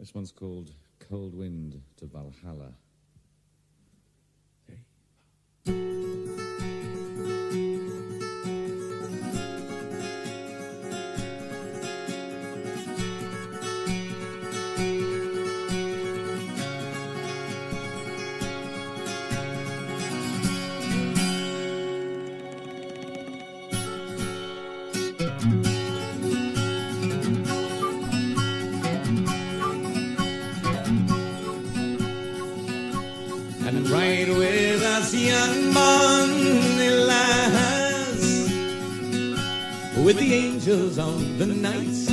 This one's called Cold Wind to Valhalla. And ride with us, young bonny lass, with the angels on the night.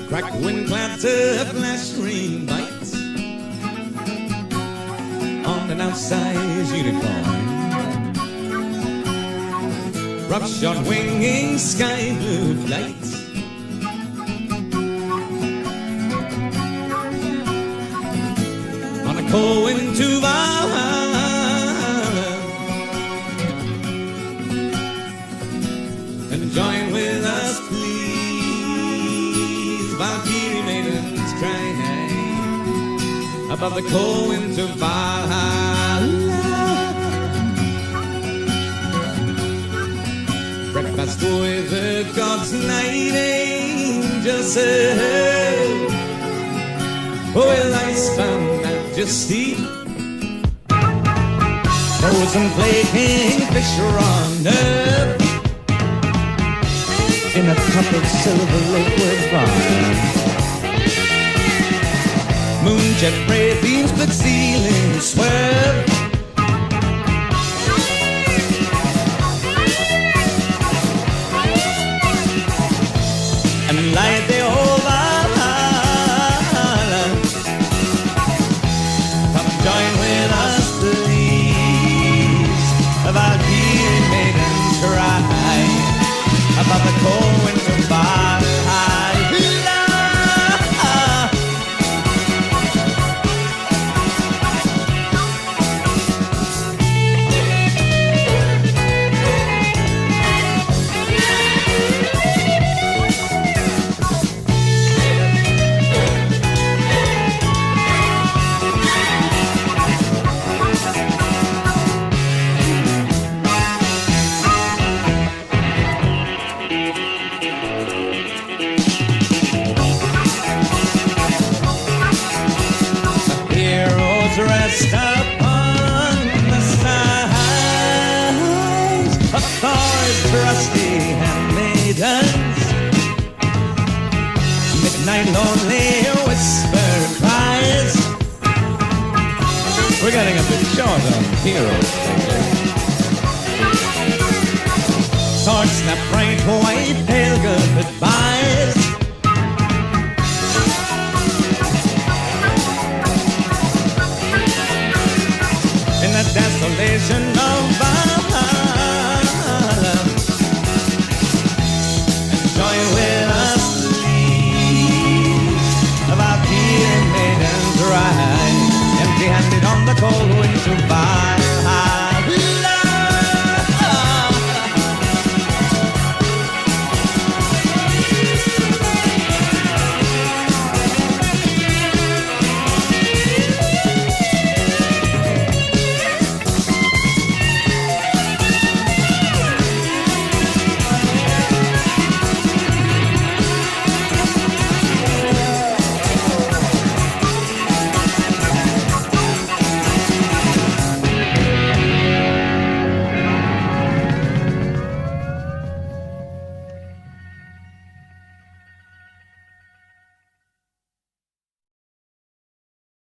Crack, wind, clatter, flash, ring, bite on an outside unicorn. Rough shot, winging, sky blue flight. Cold wind to Valhalla, and join with us, please. Valkyrie maidens cry above the cold wind to Valhalla. Breakfast with the gods, night angels said, with ice-bound majesty, frozen flaking fisher on earth, in a cup of silver liquid fire. Moonjet ray beams split ceiling swerve, and light the whole join with us, please. Valkyrie maidens cry above the cold winter Valhalla. Rest upon the sides of Thor's trusty handmaidens. Midnight lonely whisper cries. We're getting a bit short on heroes. Sword snap bright white pale goodbye.